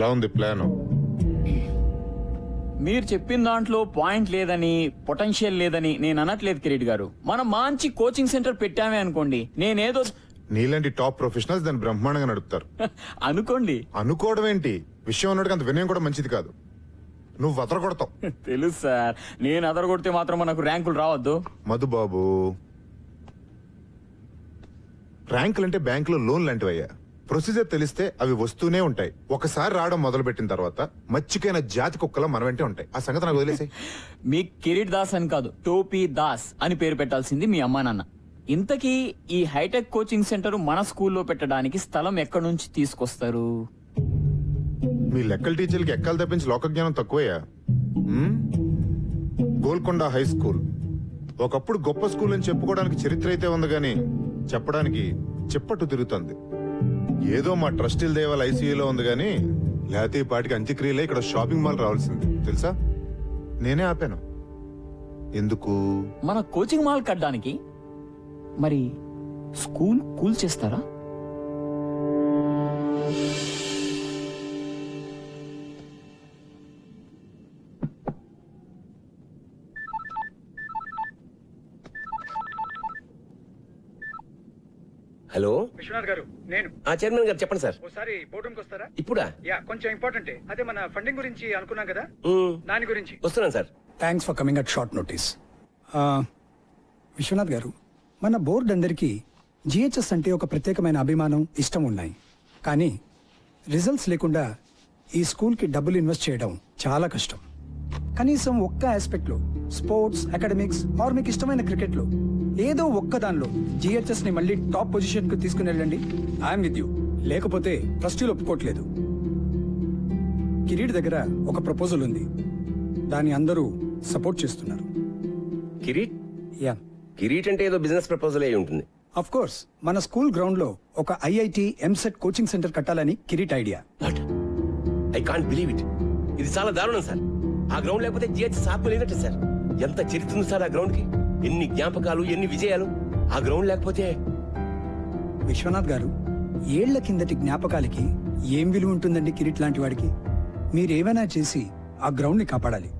ఎలా ఉంది ప్లాన్? మీరు చెప్పిన దాంట్లో పాయింట్ లేదని, పొటెన్షియల్ లేదని నేను అనట్లేదు కిరీట్ గారు. మనం మంచి కోచింగ్ సెంటర్ పెట్టామే అనుకోండి, నేనేదో నీలాంటి టాప్ ప్రొఫెషనల్స్ దాన్ని బ్రహ్మాండంగా నడుపుతారు. అనుకోండి. అనుకోవడం ఏంటి, విషయం ఉన్నట్టుగా అంత వినయం కూడా మంచిది కాదు. నువ్వు అదరగొడతావు. తెలుసు సార్, నేను అదరగొడితే మాత్రం మనకు ర్యాంకులు రావద్దు. మధుబాబు, ర్యాంకులు అంటే బ్యాంకులో లోన్ లాంటివయ్యా. ప్రొసీజర్ తెలిస్తే అవి వస్తూనే ఉంటాయి. ఒకసారి రావడం మొదలు పెట్టిన తర్వాత మచ్చికైన జాతి కుక్కలా మన వెంటే ఉంటాయి. ఆ సంగతి నాకు వదిలేసాయి. మీ కిరీట్ దాస్ అని కాదు, టోపీ దాస్ అని పేరు పెట్టాల్సింది మీ అమ్మా నాన్న. ఇంతకీ ఈ హైటెక్ కోచింగ్ సెంటర్ మన స్కూల్లో పెట్టడానికి స్థలం ఎక్కడి నుంచి తీసుకొస్తారు? మీ లెక్కల టీచర్లకి ఎక్కలు తప్పించి లోక జ్ఞానం తక్కువయ్యా. గోల్కొండ హై స్కూల్ ఒకప్పుడు గొప్ప స్కూల్ అని చెప్పుకోవడానికి చరిత్ర అయితే ఉంది గాని చెప్పడానికి చిప్పట్టు తిరుగుతుంది. ఏదో మా ట్రస్టీల దేవాల ఐసీయూలో ఉంది గాని లేకపోతే ఈ పాటికి అంత్యక్రియలే ఇక్కడ షాపింగ్ మాల్ రావాల్సింది తెలుసా. నేనే ఆపాను. ఎందుకు? మన కోచింగ్ మాల్ కట్టడానికి. మరి స్కూల్ కూల్ చేస్తారా? హలో విశ్వనాథ్ గారు, నేను చైర్మన్ గారు చెప్పండి సార్. ఒకసారి బోర్డు రూమ్కి వస్తారా? ఇప్పుడా? యా, కొంచెం ఇంపార్టెంట్. అదే మన ఫండింగ్ గురించి అనుకున్నాం కదా, దాని గురించి. వస్తున్నాను sir. Thanks for coming at short notice. Vishwanath garu, మన బోర్డు అందరికీ జిహెచ్ఎస్ అంటే ఒక ప్రత్యేకమైన అభిమానం, ఇష్టం ఉన్నాయి. కానీ రిజల్ట్స్ లేకుండా ఈ స్కూల్కి డబ్బులు ఇన్వెస్ట్ చేయడం చాలా కష్టం. కనీసం ఒక్క ఆస్పెక్ట్లో, స్పోర్ట్స్, అకాడమిక్స్ ఆర్ మీకు ఇష్టమైన క్రికెట్లో ఏదో ఒక్క దానిలో జిహెచ్ఎస్ ని మళ్ళీ టాప్ పొజిషన్ కు తీసుకుని వెళ్ళండి. I'm with you. లేకపోతే ట్రస్టీలు ఒప్పుకోవట్లేదు. కిరీట్ దగ్గర ఒక ప్రపోజల్ ఉంది, దాన్ని అందరూ సపోర్ట్ చేస్తున్నారు. కిరీట్? యా, కిరీట్ అంటే ఏదో బిజినెస్ ప్రపోజల్ అయి ఉంటుంది. Of course. మన స్కూల్ గ్రౌండ్ లో ఒక ఐఐటి ఎంసెట్ కోచింగ్ సెంటర్ కట్టాలని Kireet idea. What? I can't believe it. ఇది చాలా దారుణం సార్. ఆ గ్రౌండ్ లేకపోతే జిహెచ్ఎస్ ఆత్మ లేనట్టు సార్. ఎంత చరిత్ర ఉంది సార్ ఆ గ్రౌండ్ కి. ఎన్ని జ్ఞాపకాలు, ఎన్ని విజయాలు. ఆ గ్రౌండ్ లేకపోతే. విశ్వనాథ్ గారు, ఏళ్ల కిందటి జ్ఞాపకాలకి ఏం విలువ ఉంటుందండి కిరీట్ లాంటి వాడికి? మీరేమైనా చేసి ఆ గ్రౌండ్ ని కాపాడాలి.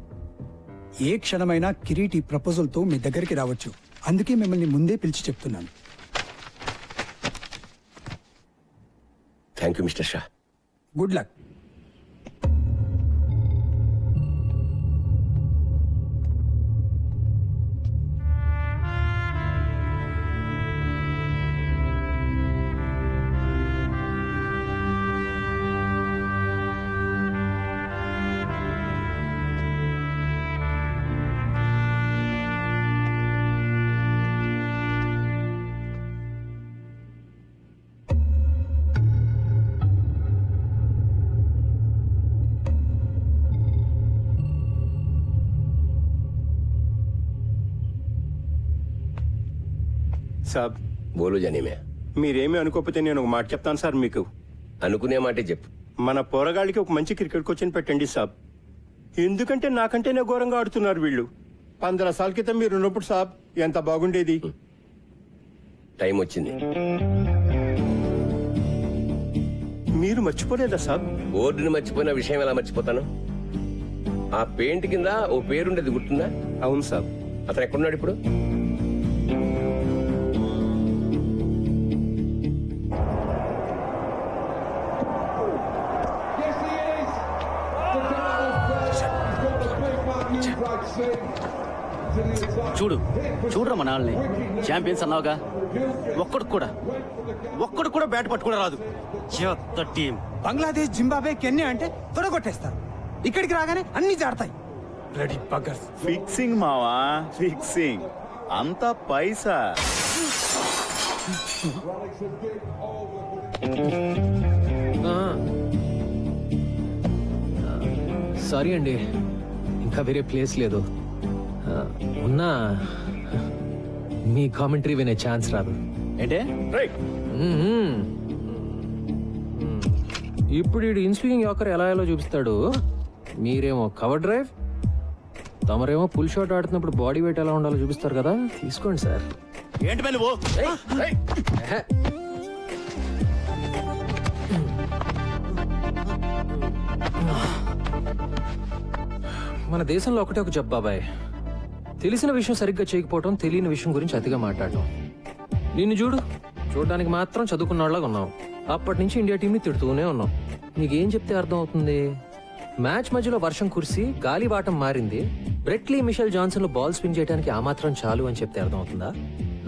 ఏ క్షణమైనా కిరీట్ ఈ ప్రపోజల్ తో మీ దగ్గరికి రావచ్చు. అందుకే మిమ్మల్ని ముందే పిలిచి చెప్తున్నాను. Thank you mister Shah. Good luck. సాబ్, బోలు జనీమే. మీరేమీ అనుకోకపోతే నేను ఒక మాట చెప్తాను సార్ మీకు. అనుకునే మాటే చెప్పు. మన పోరగాళ్ళకి ఒక మంచి క్రికెట్ కోచ్ని పెట్టండి సాబ్. ఎందుకంటే నాకంటేనే ఘోరంగా ఆడుతున్నారు వీళ్ళు. 15 సార్ల క్రితం మీరు ఉన్నప్పుడు సాబ్ ఎంత బాగుండేది. టైం వచ్చింది. మీరు మర్చిపోలేదా సాబ్? బోర్డుని మర్చిపోయిన విషయం ఎలా మర్చిపోతాను? ఆ పెయింట్ కింద ఓ పేరుండేది గుర్తుందా? అవును సాబ్. అతను ఎక్కడున్నాడు ఇప్పుడు? చూడరా మన వాళ్ళని. ఛాంపియన్స్ అన్నావుగా, ఒక్కడు కూడా బ్యాట్ పట్టుకుని రాదు. టీం బంగ్లాదేశ్, జింబాబే, కెన్యా అంటే తొడగొట్టేస్తారు. ఇక్కడికి రాగానే అన్ని జాడతాయి. ఫిక్సింగ్ మావా, ఫిక్సింగ్. అంతా పైసా. సారీ అండి, ఇంకా వేరే ప్లేస్ లేదు. ఉన్నా మీ కామెంటరీ వినే ఛాన్స్ రాదు. ఏంటే? ఇప్పుడు ఈ ఇన్స్వింగింగ్ యాకర్ ఎలా ఎలా చూపిస్తాడు. మీరేమో కవర్ డ్రైవ్, తమరేమో పుల్ షాట్ ఆడుతున్నప్పుడు బాడీ వెయిట్ ఎలా ఉండాలో చూపిస్తారు కదా. తీసుకోండి సార్. ఏంటి నువ్వు? మన దేశంలో ఒకటే ఒక జబ్బు బాబాయ్. తెలిసిన విషయం సరిగ్గా చేయకపోవటం, తెలియని విషయం గురించి అతిగా మాట్లాడటం. నిన్ను చూడడానికి మాత్రం చదువుకున్న వాళ్ళగా ఉన్నావు. అప్పటి నుంచి ఇండియా టీంని తిడుతూనే ఉన్నావు. నీకేం చెప్తే అర్థం అవుతుంది? మ్యాచ్ మధ్యలో వర్షం కురిసి గాలి వాటం మారింది, బ్రెట్లీ మిషెల్ జాన్సన్ లో బాల్ స్వింగ్ చేయడానికి ఆ మాత్రం చాలు అని చెప్తే అర్థం అవుతుందా?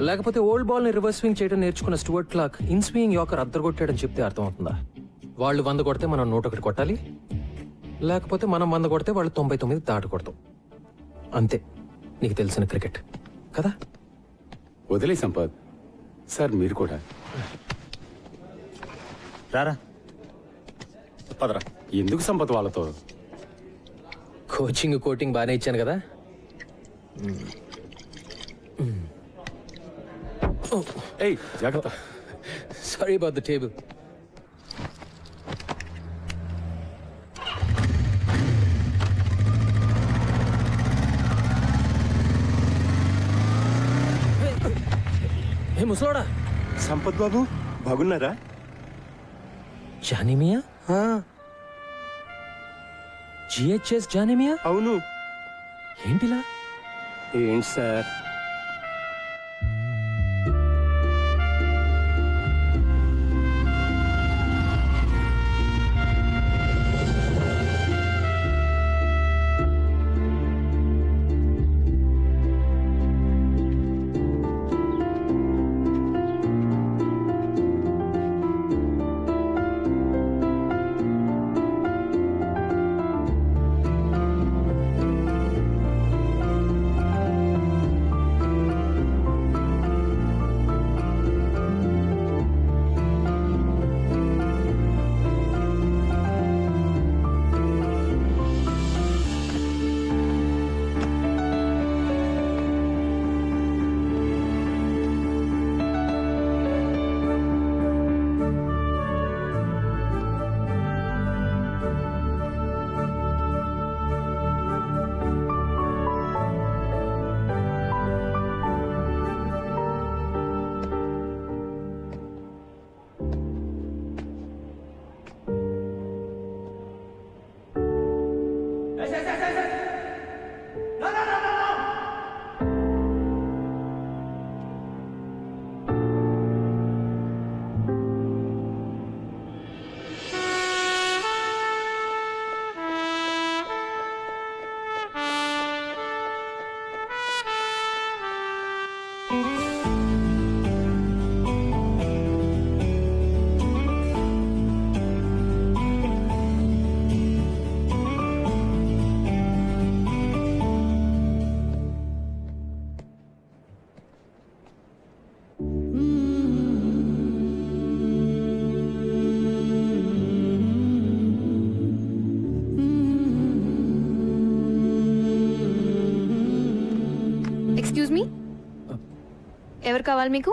లేకపోతే ఓల్డ్ బాల్ ని రివర్స్ స్వింగ్ చేయడం నేర్చుకున్న Stuart Clark in swing yorker అద్దరగొట్టాడని చెప్తే అర్థం అవుతుందా? వాళ్ళు 100 కొడితే మనం 101 కొట్టాలి, లేకపోతే మనం 100 కొడితే వాళ్ళు 99 దాటి కొడతాం. అంతే నీకు తెలిసిన క్రికెట్ కదా. వదిలే సంపత్ సార్, మీరు కూడా రారా పదరా. ఎందుకు సంపత్ వాళ్ళతో? కోచింగ్ కోటింగ్ బాగానే ఇచ్చాను కదా. ఏయ్ జాగ్రత్త. Sorry about the table. ఏ ముసలోడా, సంపత్ బాబు బాగున్నారా? జానిమియా? జిహెచ్ఎస్ జానిమియా? అవును. ఏంటిలా? ఏంటి సార్? ఎక్స్క్యూజ్ మీ, ఎవరు కావాలి మీకు?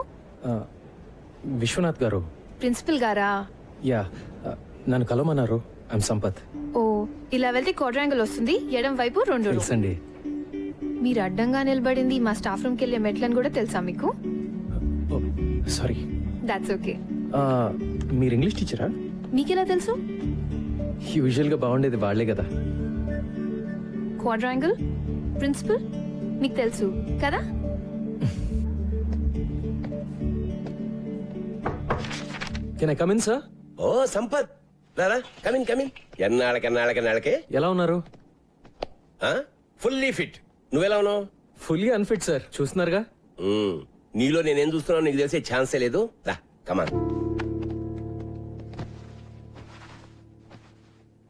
విశ్వనాథ్ గారు. ప్రిన్సిపల్ గారా? యా, నన్ను కలవమన్నారు. ఐమ్ సంపత్. ఓ, ఇలా వెళ్తే క్వాడ్రాంగిల్ వస్తుంది, ఎడం వైపు 2 రూమ్. తెలుసండి. మీరు అడ్డంగా నిలబడింది మా స్టాఫ్ రూమ్కి వెళ్ళే మెట్లని కూడా తెలుసా మీకు? సారీ. That's okay. మీరు ఇంగ్లీష్ టీచరా? మీకెలా తెలుసు? యూజువల్గా బాగుండేది వాళ్ళే కదా. క్వాడ్రాంగిల్, ప్రిన్సిపల్ మీకు తెలుసు కదా? Can I come in sir? ఓ సంపత్, రారా, కమిన్ కమిన్. ఎన్నాళ్ళకే ఎలా ఉన్నారు? Fully fit. నువ్వెలా ఉన్నావు? ఫుల్లీ అన్ఫిట్ సార్, చూస్తున్నారుగా. నీలో నేనేం చూస్తున్నావు నీకు తెలిసే ఛాన్సే లేదు. రా కమాన్.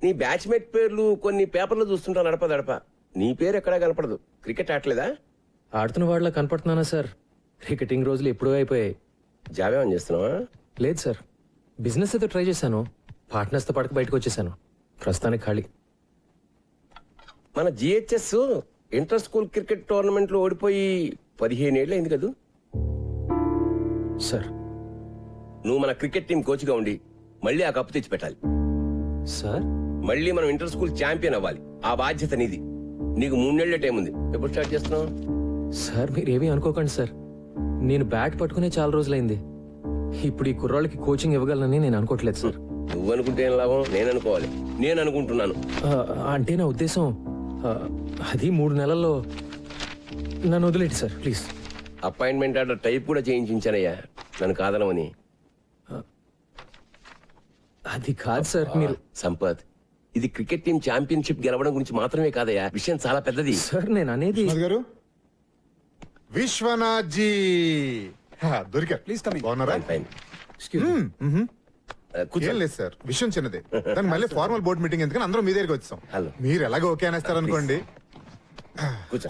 నీ బ్యాచ్మేట్ పేర్లు కొన్ని పేపర్లు చూస్తుంటా నడప. నీ పేరు ఎక్కడా కనపడదు. క్రికెట్ ఆడలేదా? ఆడుతున్న వాళ్ళ కనపడుతున్నానా సార్? క్రికెటింగ్ రోజులు ఎప్పుడూ అయిపోయాయి. జాబ్ ఏమని చేస్తున్నావా? లేదు సార్, బిజినెస్ అయితే ట్రై చేశాను. పార్ట్నర్స్తో పడక బయటకు వచ్చేసాను. ప్రస్తుతానికి ఖాళీ. మన GHS inter school cricket tournament లో ఓడిపోయి 15 ఏళ్ళు అయింది కదా సార్. నువ్వు మన క్రికెట్ టీం కోచ్ గా ఉండి మళ్ళీ ఆ కప్పు తెచ్చి పెట్టాలి సార్. మళ్ళీ మనం ఇంటర్ స్కూల్ ఛాంపియన్ అవ్వాలి. ఆ బాధ్యత నీది. నీకు 3 నెలల టైం ఉంది. ఎప్పుడు స్టార్ట్ చేస్తున్నావు? సార్ మీరేమీ అనుకోకండి సార్, నేను బ్యాట్ పట్టుకునే చాలా రోజులైంది. ఇప్పుడు ఈ కుర్రాళ్ళకి కోచింగ్ ఇవ్వగలనని నేను అనుకోవట్లేదు సార్. నువ్వు అనుకుంటే ఏం లాభం? నేను అనుకోవాలి. నేను అనుకుంటున్నాను. అంటే నా ఉద్దేశం అది 3 నెలల్లో నన్ను వదిలేండి sir please. Appointment order type కూడా చేయించానయ్యా నన్ను కాదనమని. అది కాదు సార్, మీరు సంపత్, ఇది క్రికెట్ టీం ఛాంపియన్షిప్ గెలవడం గురించి మాత్రమే కాదయ్యా, విషయం చాలా పెద్దది. సార్ నేను అనేది విశ్వనాథ్ గారు, విశ్వనాథ్ జీ దొరికారు. Please come in. బాగున్నారా? ఫైన్. ఏం లేదు సార్, విషయం చిన్నదే. దానికి మళ్ళీ ఫార్మల్ బోర్డ్ మీటింగ్ ఎందుకని అందరం మీ దగ్గరికి వచ్చాం. హలో. మీరు ఎలాగో ఓకే అనేస్తారు అనుకోండి.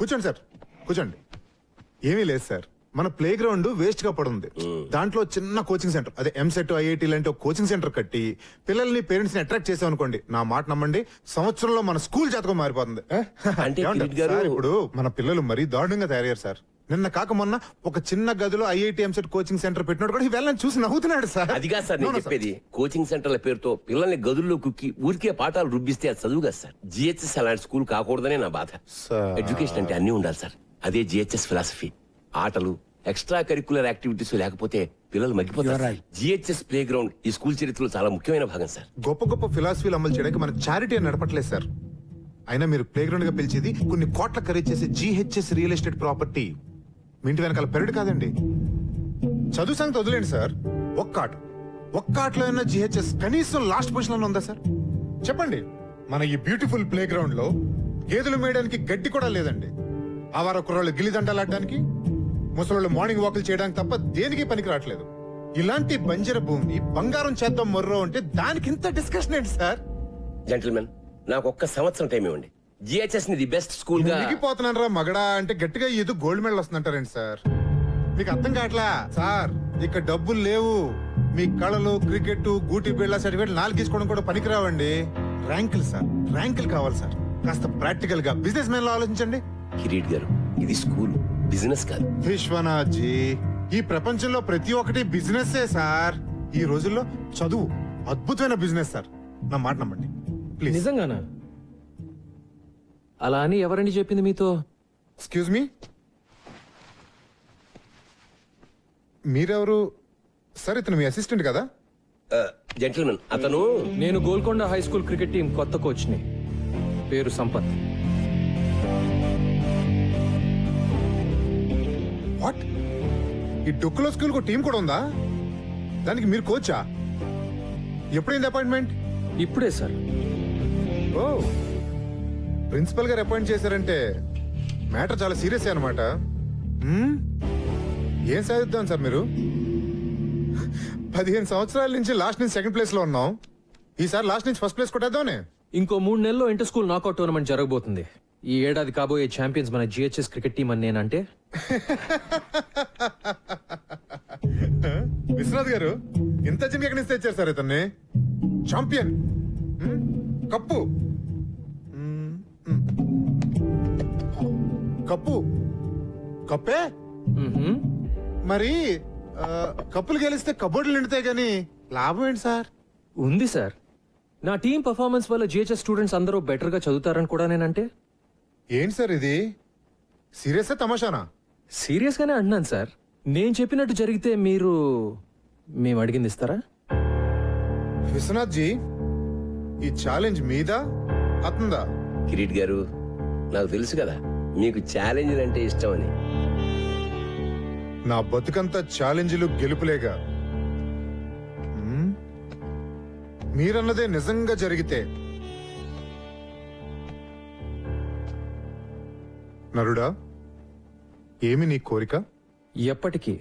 కూర్చోండి సార్, కూర్చోండి. ఏమీ లేదు సార్, మన ప్లే గ్రౌండ్ వేస్ట్ గా పడుంది. దాంట్లో చిన్న కోచింగ్ సెంటర్, అదే ఎంసెట్ ఐఐటి లాంటి ఒక కోచింగ్ సెంటర్ కట్టి పిల్లల్ని పేరెంట్స్ ని అట్రాక్ట్ చేసాం అనుకోండి, నా మాట నమ్మండి, సంవత్సరంలో మన స్కూల్ జాతకం మారిపోతుంది. అంటే ఏమంటారు? కిరీట్ గారు- సార్, ఇప్పుడు మన పిల్లలు మరీ దారుణంగా తయారయ్యారు సార్. నిన్న కాక మొన్న ఒక చిన్న గదిలో ఐఐటి ఎంసెట్ కోచింగ్ సెంటర్ పెట్టినోడు కూడా వెళ్ళని చూసి నవ్వుతున్నాడు సార్. అదిగా సార్ నేను చెప్పేది, కోచింగ్ సెంటర్ల పేరుతో పిల్లల్ని గదుల్లో కుక్కి ఊరికే పాఠాలు రుబ్బిస్తే అది చదువు కదా సార్. జిహెచ్ఎస్ అలాంటి స్కూల్ కాకూడదనే నా బాధ. సార్. ఎడ్యుకేషన్ అంటే అన్ని ఉండాలి సార్, అదే జిహెచ్ఎస్ ఫిలాసఫీ. ఆటలు, ఎక్స్ట్రా కరికులర్ యాక్టివిటీస్ లేకపోతే పిల్లలు మగ్గిపోతారు. జిహెచ్ఎస్ ప్లే గ్రౌండ్ ఈ స్కూల్ చరిత్రలో చాలా ముఖ్యమైన భాగం సార్. గొప్ప గొప్ప ఫిలాసఫీలు అమలు చేయడానికి మన చారిటీ అని నడపట్లేదు సార్. అయినా మీరు ప్లే గ్రౌండ్ గా పిలిచేది కొన్ని కోట్ల ఖరీదు చేసే జిహెచ్ఎస్ రియల్ ఎస్టేట్ ప్రాపర్టీ. మీ ఇంటి వెనకాల పెరడు కాదండి. చదువు సంగతి వదిలేండి సార్, ఒక్క ఆటలో అయినా జిహెచ్ఎస్ కనీసం లాస్ట్ పొజిషన్ లో ఉందా సార్? చెప్పండి. మన ఈ బ్యూటిఫుల్ ప్లే గ్రౌండ్ లో గేదెలు మేయడానికి గడ్డి కూడా లేదండి. ఆవార కుర్రాళ్ళు గిల్లిదండలాడడానికి, ముసలోళ్ళు మార్నింగ్ వాకులు చేయడానికి తప్ప దేనికి పనికి రావట్లేదు. ఇలాంటి బంజర భూమి బంగారం చేద్దాం మొర్రో అంటే దానికి ఇంత డిస్కషన్ ఏంటి సార్? జెంటిల్మెన్, నాకు ఒక్క సంవత్సరం టైం ఇవ్వండి. జిహెచ్ఎస్ ని ది బెస్ట్ స్కూల్ గా మునిగిపోతున్నాను రా మగడా అంటే గట్టిగా ఏదో గోల్డ్ మెడల్ వస్తుందంటారండి సార్. మీకు అర్థం కావట్లా సార్, ఇక్కడ డబ్బులు లేవు. మీ కళలు, క్రికెట్, గూటి బిళ్ళ సర్టిఫికేట్ 4 తీసుకోవడం కూడా పనికిరావండి. ర్యాంకులు సార్, ర్యాంకులు కావాలి సార్. కాస్త ప్రాక్టికల్ గా బిజినెస్ మ్యాన్ లో ఆలోచించండి. కిరీట్ గారు, ఇది స్కూల్, బిజినెస్ కాదు. విశ్వనాథ్ జీ, ఈ ప్రపంచంలో ప్రతి ఒక్కటి బిజినెస్ సార్. ఈ రోజుల్లో చదువు అద్భుతమైన బిజినెస్ సార్, నా మాట నమ్మండి ప్లీజ్. నిజంగానా? అలా అని ఎవరండి చెప్పింది మీతో? ఎక్స్క్యూజ్ మీ, మీరెవరు సార్? ఇతను మీ అసిస్టెంట్ కదా? జెంటిల్మెన్, అతను నేను Golconda high school cricket team కొత్త కోచ్ని. పేరు సంపత్. వాట్? ఈ డొక్కులో స్కూల్ టీం కూడా ఉందా? దానికి మీరు కోచా? ఎప్పుడైంది అపాయింట్మెంట్? ఇప్పుడే సార్. ఓ, ప్రిన్సిపల్ గారు అపాయింట్ చేశారంటే మ్యాటర్ చాలా సీరియస్ అనమాట. ఏం సాధిద్దాం సార్ మీరు? 15 సంవత్సరాల నుంచి లాస్ట్ నుంచి సెకండ్ ప్లేస్ లో ఉన్నాం. ఈసారి లాస్ట్ నుంచి ఫస్ట్ ప్లేస్ కొట్టేద్దామనే. ఇంకో 3 నెలల్లో ఇంటర్ స్కూల్ నాకౌట్ టోర్నమెంట్ జరగబోతుంది. ఈ ఏడాది కాబోయే ఛాంపియన్స్ మన జిహెచ్ఎస్ క్రికెట్ టీం అని నేనంటే. విశ్వనాథ్ గారు, ఇంత చిన్న ఎక్కడి నుంచి తెచ్చారు సార్ ఇతన్ని? ఛాంపియన్, కప్పు, కప్పు, కప్పే మరి. కప్పులు గెలిస్తే కబోర్డులు నిండుతాయి గానీ లాభం ఏంటి సార్? ఉంది సార్. నా టీం పర్ఫార్మెన్స్ వల్ల జిహెచ్ఎస్ స్టూడెంట్స్ అందరూ బెటర్ గా చదువుతారని కూడా నేనంటే. ఏంటి సార్ ఇది? సీరియస్ తమాషానా? సీరియస్ గానే అంటున్నాను సార్. నేను చెప్పినట్టు జరిగితే మేము అడిగింది ఇస్తారా? విశ్వనాథ్ జీ, ఈ ఛాలెంజ్ మీదా అతందా? కిరీట్ గారు, నాకు తెలుసు కదా మీకు ఛాలెంజ్ అంటే ఇష్టం అని. నా బతుకంతా ఛాలెంజ్లు గెలుపులేగా. మీరన్నదే నిజంగా జరిగితే నరుడా, ఏమి నీ కోరిక? ఎప్పటికీ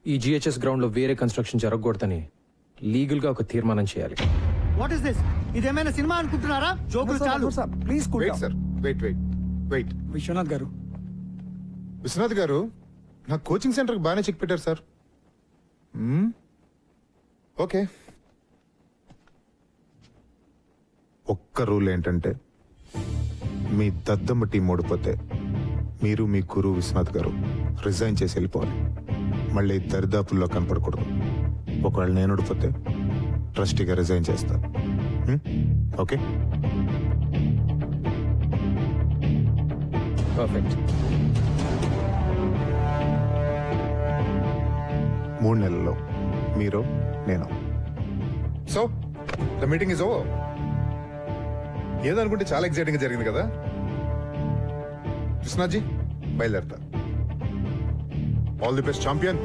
ఈ జిహెచ్ఎస్ గ్రౌండ్ లో వేరే కన్స్ట్రక్షన్ జరగకూడదని లీగల్ గా ఒక తీర్మానం చేయాలి. What is this? ఇదేమైనా సినిమా అనుకుంటున్నారా? జోకులు చాలు. Please wait sir, wait. Vishwanath garu, Vishwanath గారు, నా కోచింగ్ సెంటర్కి బాగానే చెక్ పెట్టారు సార్. ఓకే, ఒక్క రూల్ ఏంటంటే మీ దద్దమ్మ టీం ఓడిపోతే మీరు మీ గురువు విశ్వనాథ్ గారు రిజైన్ చేసి వెళ్ళిపోవాలి. మళ్ళీ దరిదాపుల్లో కనపడకూడదు. ఒకవేళ నేను ఓడిపోతే ట్రస్టీగా రిజైన్ చేస్తా. ఓకే? పర్ఫెక్ట్. 3 నెలల్లో మీరు, నేను. So the meeting is over. ఏదనుకుంటే చాలా ఎక్సైటింగ్ గా జరిగింది కదా? కృష్ణాజీ బయలుదేరతా ఆల్ ది బెస్ట్ ఛాంపియన్